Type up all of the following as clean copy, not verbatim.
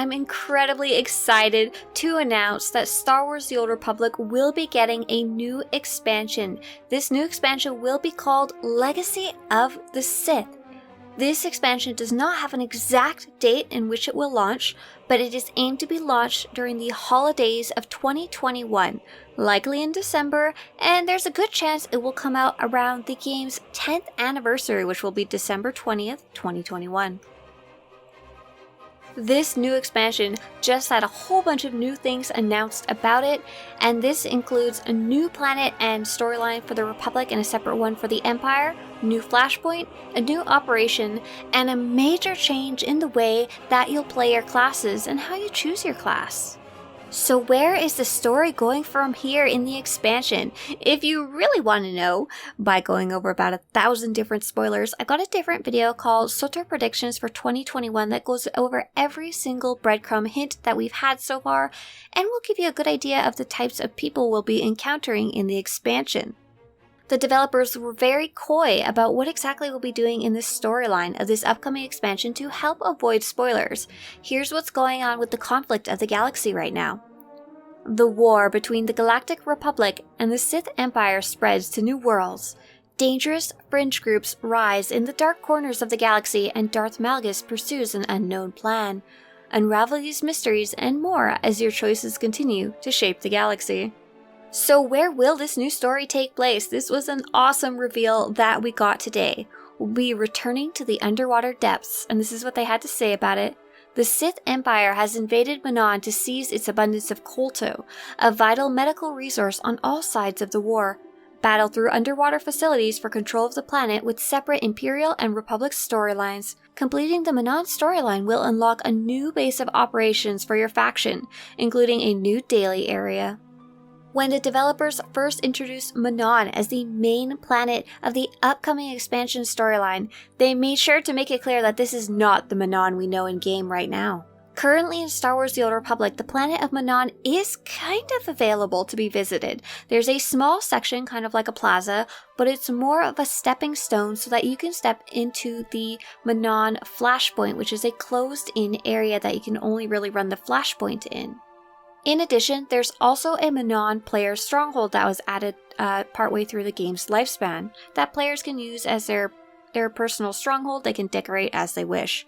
I'm incredibly excited to announce that Star Wars The Old Republic will be getting a new expansion. This new expansion will be called Legacy of the Sith. This expansion does not have an exact date in which it will launch, but it is aimed to be launched during the holidays of 2021, likely in December, and there's a good chance it will come out around the game's 10th anniversary, which will be December 20th, 2021. This new expansion just had a whole bunch of new things announced about it, and this includes a new planet and storyline for the Republic and a separate one for the Empire, new Flashpoint, a new operation, and a major change in the way that you'll play your classes and how you choose your class. So where is the story going from here in the expansion? If you really want to know, by going over about 1,000 different spoilers, I've got a different video called SWTOR Predictions for 2021 that goes over every single breadcrumb hint that we've had so far, and will give you a good idea of the types of people we'll be encountering in the expansion. The developers were very coy about what exactly we'll be doing in this storyline of this upcoming expansion to help avoid spoilers. Here's what's going on with the conflict of the galaxy right now. The war between the Galactic Republic and the Sith Empire spreads to new worlds. Dangerous fringe groups rise in the dark corners of the galaxy, and Darth Malgus pursues an unknown plan. Unravel these mysteries and more as your choices continue to shape the galaxy. So where will this new story take place? This was an awesome reveal that we got today. We'll be returning to the underwater depths, and this is what they had to say about it. The Sith Empire has invaded Manaan to seize its abundance of kolto, a vital medical resource on all sides of the war. Battle through underwater facilities for control of the planet with separate Imperial and Republic storylines. Completing the Manaan storyline will unlock a new base of operations for your faction, including a new daily area. When the developers first introduced Manaan as the main planet of the upcoming expansion storyline, they made sure to make it clear that this is not the Manaan we know in-game right now. Currently in Star Wars The Old Republic, the planet of Manaan is kind of available to be visited. There's a small section, kind of like a plaza, but it's more of a stepping stone so that you can step into the Manaan Flashpoint, which is a closed-in area that you can only really run the Flashpoint in. In addition, there's also a Manaan player stronghold that was added partway through the game's lifespan that players can use as their personal stronghold. They can decorate as they wish.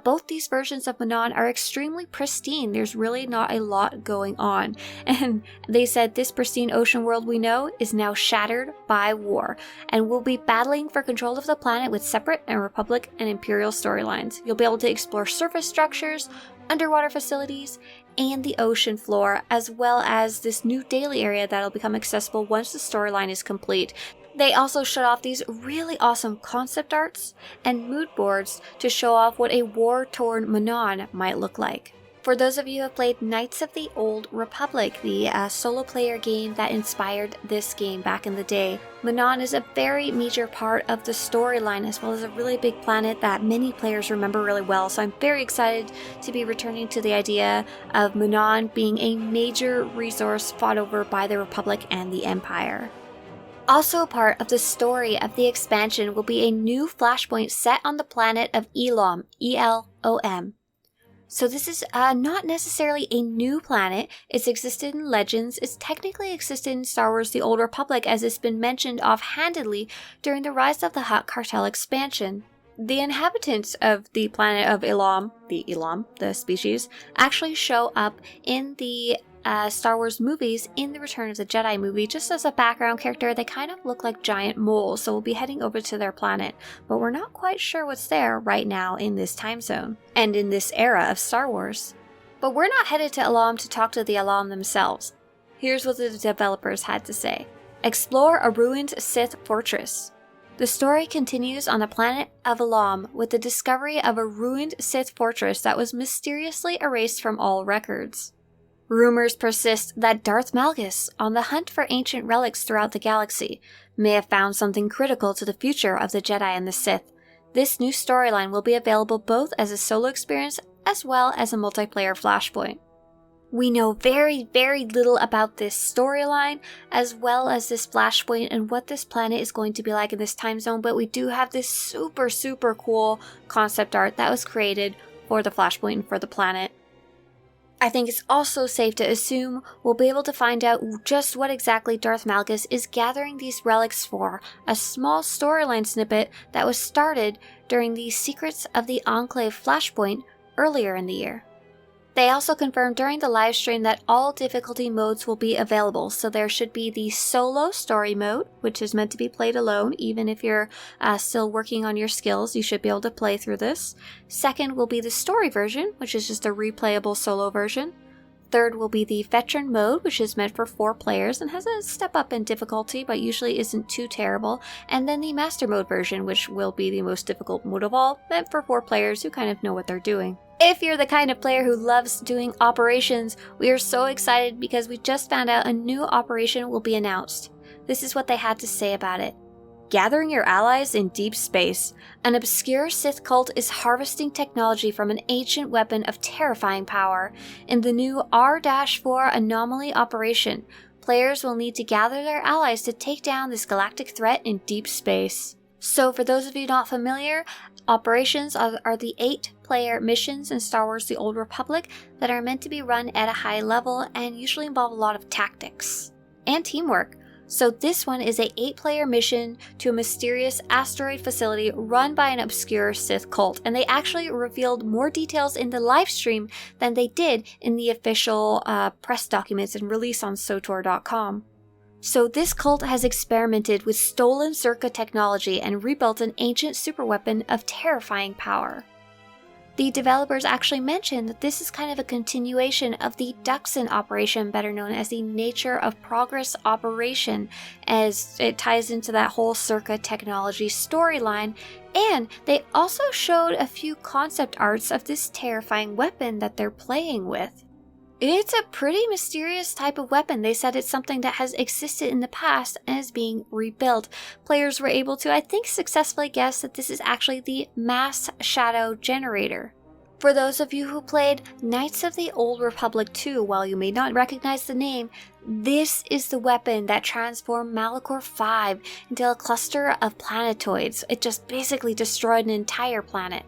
Both these versions of Manaan are extremely pristine. There's really not a lot going on. And they said this pristine ocean world we know is now shattered by war, and we'll be battling for control of the planet with separate and Republic and Imperial storylines. You'll be able to explore surface structures, underwater facilities, and the ocean floor, as well as this new daily area that'll become accessible once the storyline is complete. They also showed off these really awesome concept arts and mood boards to show off what a war-torn Manaan might look like. For those of you who have played Knights of the Old Republic, the solo player game that inspired this game back in the day, Manaan is a very major part of the storyline, as well as a really big planet that many players remember really well. So I'm very excited to be returning to the idea of Manaan being a major resource fought over by the Republic and the Empire. Also a part of the story of the expansion will be a new Flashpoint set on the planet of Elom, E-L-O-M. So this is not necessarily a new planet. It's existed in Legends. It's technically existed in Star Wars The Old Republic, as it's been mentioned offhandedly during the Rise of the Hutt Cartel expansion. The inhabitants of the planet of Elom, the species, actually show up in the Star Wars movies in the Return of the Jedi movie. Just as a background character, they kind of look like giant moles, so we'll be heading over to their planet, but we're not quite sure what's there right now in this time zone and in this era of Star Wars. But we're not headed to Elom to talk to the Elom themselves. Here's what the developers had to say. Explore a ruined Sith fortress. The story continues on the planet of Elom with the discovery of a ruined Sith fortress that was mysteriously erased from all records. Rumors persist that Darth Malgus, on the hunt for ancient relics throughout the galaxy, may have found something critical to the future of the Jedi and the Sith. This new storyline will be available both as a solo experience as well as a multiplayer Flashpoint. We know very, very little about this storyline, as well as this Flashpoint and what this planet is going to be like in this time zone, but we do have this super, super cool concept art that was created for the Flashpoint and for the planet. I think it's also safe to assume we'll be able to find out just what exactly Darth Malgus is gathering these relics for, a small storyline snippet that was started during the Secrets of the Enclave Flashpoint earlier in the year. They also confirmed during the livestream that all difficulty modes will be available, so there should be the solo story mode, which is meant to be played alone. Even if you're still working on your skills, you should be able to play through this. Second will be the story version, which is just a replayable solo version. Third will be the veteran mode, which is meant for 4 players and has a step up in difficulty, but usually isn't too terrible. And then the master mode version, which will be the most difficult mode of all, meant for 4 players who kind of know what they're doing. If you're the kind of player who loves doing operations, we are so excited because we just found out a new operation will be announced. This is what they had to say about it. Gathering your allies in deep space. An obscure Sith cult is harvesting technology from an ancient weapon of terrifying power. In the new R-4 Anomaly operation, players will need to gather their allies to take down this galactic threat in deep space. So for those of you not familiar, operations are the 8-player missions in Star Wars The Old Republic that are meant to be run at a high level and usually involve a lot of tactics and teamwork. So this one is a 8-player mission to a mysterious asteroid facility run by an obscure Sith cult, and they actually revealed more details in the live stream than they did in the official press documents and release on SWTOR.com. So this cult has experimented with stolen Zerka technology and rebuilt an ancient superweapon of terrifying power. The developers actually mentioned that this is kind of a continuation of the Duxon operation, better known as the Nature of Progress operation, as it ties into that whole Zerka technology storyline, and they also showed a few concept arts of this terrifying weapon that they're playing with. It's a pretty mysterious type of weapon. They said it's something that has existed in the past and is being rebuilt. Players were able to, I think, successfully guess that this is actually the Mass Shadow Generator. For those of you who played Knights of the Old Republic 2, while you may not recognize the name, this is the weapon that transformed Malachor 5 into a cluster of planetoids. It just basically destroyed an entire planet.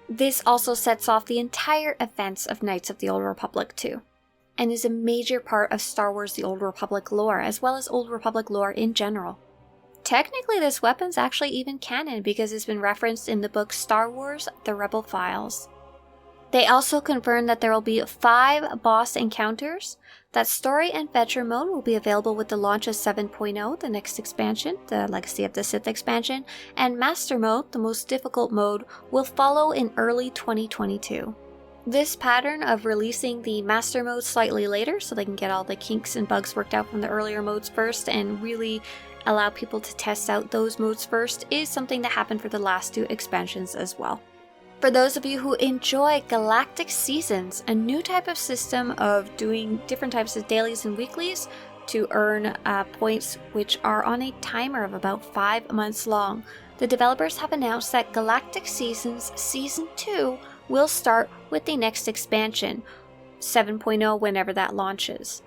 This also sets off the entire events of Knights of the Old Republic 2. And is a major part of Star Wars The Old Republic lore, as well as Old Republic lore in general. Technically, this weapon's actually even canon because it's been referenced in the book Star Wars The Rebel Files. They also confirmed that there will be 5 boss encounters, that story and veteran mode will be available with the launch of 7.0, the next expansion, the Legacy of the Sith expansion, and master mode, the most difficult mode, will follow in early 2022. This pattern of releasing the master mode slightly later so they can get all the kinks and bugs worked out from the earlier modes first and really allow people to test out those modes first is something that happened for the last 2 expansions as well. For those of you who enjoy Galactic Seasons, a new type of system of doing different types of dailies and weeklies to earn points which are on a timer of about 5 months long, the developers have announced that Galactic Seasons Season 2 will start with the next expansion, 7.0, whenever that launches.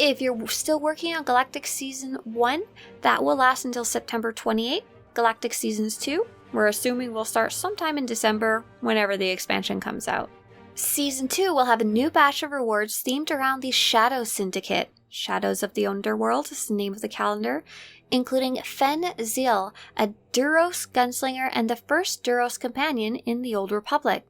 If you're still working on Galactic Season 1, that will last until September 28th. Galactic Seasons 2, we're assuming will start sometime in December, whenever the expansion comes out. Season 2 will have a new batch of rewards themed around the Shadow Syndicate. Shadows of the Underworld is the name of the calendar, including Fen Zil, a Duros gunslinger and the first Duros companion in the Old Republic.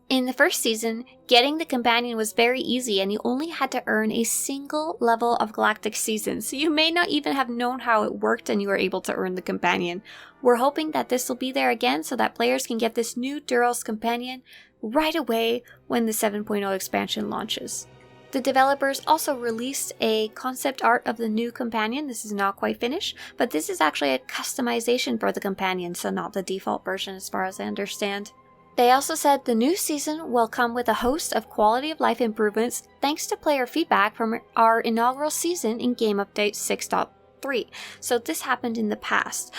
In the first season, getting the companion was very easy and you only had to earn a single level of Galactic Seasons, so you may not even have known how it worked and you were able to earn the companion. We're hoping that this will be there again so that players can get this new Duros companion right away when the 7.0 expansion launches. The developers also released a concept art of the new companion. This is not quite finished, but this is actually a customization for the companion, so not the default version as far as I understand. They also said the new season will come with a host of quality of life improvements thanks to player feedback from our inaugural season in Game Update 6.3. So this happened in the past.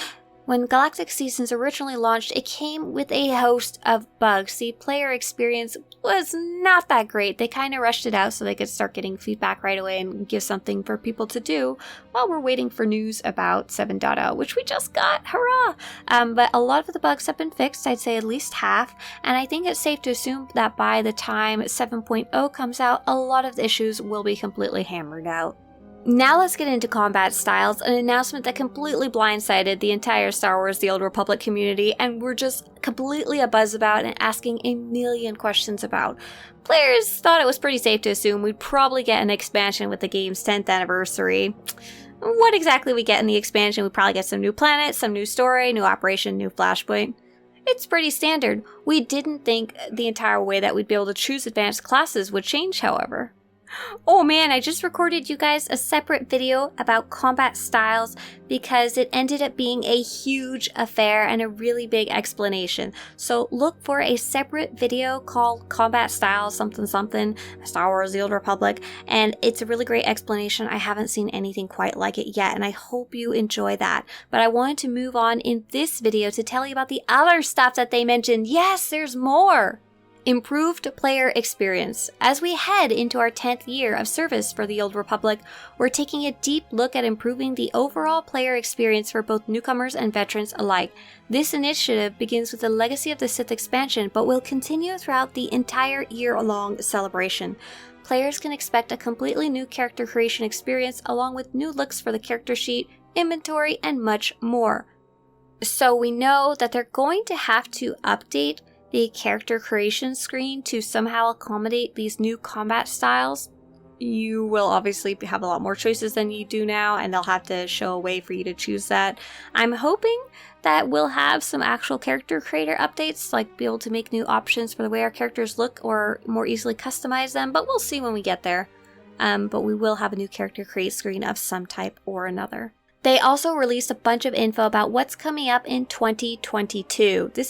When Galactic Seasons originally launched, it came with a host of bugs. The player experience was not that great. They kind of rushed it out so they could start getting feedback right away and give something for people to do while we're waiting for news about 7.0, which we just got. Hurrah! But a lot of the bugs have been fixed, I'd say at least half, and I think it's safe to assume that by the time 7.0 comes out, a lot of the issues will be completely hammered out. Now let's get into combat styles, an announcement that completely blindsided the entire Star Wars The Old Republic community, and we're just completely abuzz about and asking a million questions about. Players thought it was pretty safe to assume we'd probably get an expansion with the game's 10th anniversary. What exactly we get in the expansion? We probably get some new planets, some new story, new operation, new Flashpoint. It's pretty standard. We didn't think the entire way that we'd be able to choose advanced classes would change, however. Oh man, I just recorded you guys a separate video about combat styles because it ended up being a huge affair and a really big explanation. So look for a separate video called Combat Styles something something, Star Wars The Old Republic, and it's a really great explanation. I haven't seen anything quite like it yet, and I hope you enjoy that. But I wanted to move on in this video to tell you about the other stuff that they mentioned. Yes, there's more! Improved player experience. As we head into our 10th year of service for the Old Republic, we're taking a deep look at improving the overall player experience for both newcomers and veterans alike. This initiative begins with the Legacy of the Sith expansion, but will continue throughout the entire year-long celebration. Players can expect a completely new character creation experience along with new looks for the character sheet, inventory, and much more. So we know that they're going to have to update the character creation screen to somehow accommodate these new combat styles. You will obviously have a lot more choices than you do now, and they'll have to show a way for you to choose that. I'm hoping that we'll have some actual character creator updates, like be able to make new options for the way our characters look or more easily customize them, but we'll see when we get there. But we will have a new character create screen of some type or another. They also released a bunch of info about what's coming up in 2022. This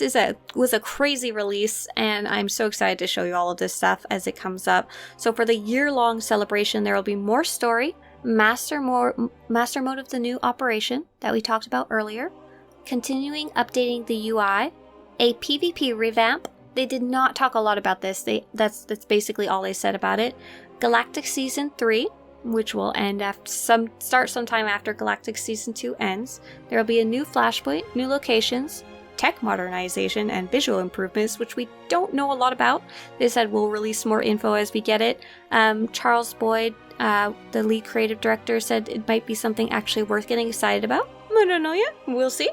was a crazy release, and I'm so excited to show you all of this stuff as it comes up. So for the year-long celebration, there will be more story, master mode of the new operation that we talked about earlier, continuing updating the UI, a PvP revamp. They did not talk a lot about this. That's basically all they said about it. Galactic Season 3. Which will end start sometime after Galactic Season 2 ends. There will be a new Flashpoint, new locations, tech modernization, and visual improvements, which we don't know a lot about. They said we'll release more info as we get it. Charles Boyd, the lead creative director, said it might be something actually worth getting excited about. I don't know yet. We'll see.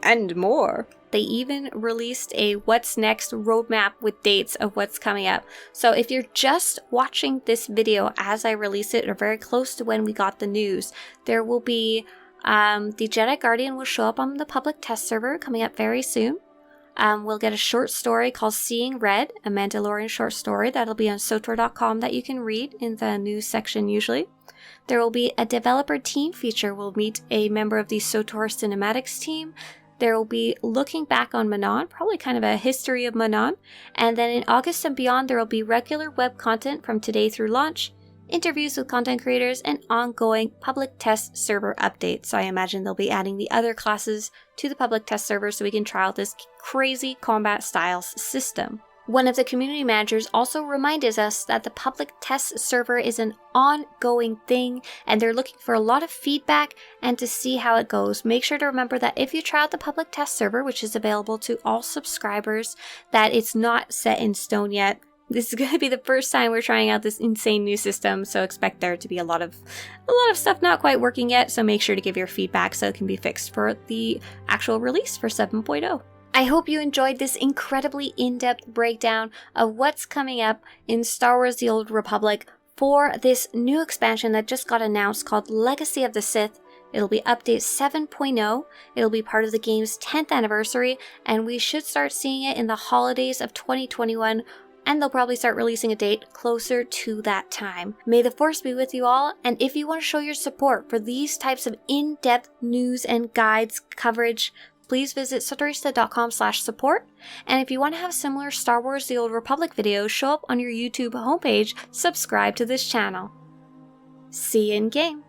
And more. They even released a what's next roadmap with dates of what's coming up. So if you're just watching this video as I release it or very close to when we got the news, there will be the Jedi Guardian will show up on the public test server coming up very soon. We'll get a short story called Seeing Red, a Mandalorian short story that'll be on SWTOR.com that you can read in the news section usually. There will be a developer team feature. We'll meet a member of the SWTOR cinematics team. There will be looking back on Manaan, probably kind of a history of Manaan. And then in August and beyond, there will be regular web content from today through launch, interviews with content creators, and ongoing public test server updates. So I imagine they'll be adding the other classes to the public test server so we can try out this crazy combat styles system. One of the community managers also reminded us that the public test server is an ongoing thing and they're looking for a lot of feedback and to see how it goes. Make sure to remember that if you try out the public test server, which is available to all subscribers, that it's not set in stone yet. This is going to be the first time we're trying out this insane new system, so expect there to be a lot of stuff not quite working yet, so make sure to give your feedback so it can be fixed for the actual release for 7.0. I hope you enjoyed this incredibly in-depth breakdown of what's coming up in Star Wars The Old Republic for this new expansion that just got announced called Legacy of the Sith. It'll be update 7.0, it'll be part of the game's 10th anniversary, and we should start seeing it in the holidays of 2021, and they'll probably start releasing a date closer to that time. May the Force be with you all, and if you want to show your support for these types of in-depth news and guides coverage, please visit Swtorista.com/support. And if you want to have similar Star Wars The Old Republic videos show up on your YouTube homepage, subscribe to this channel. See you in game.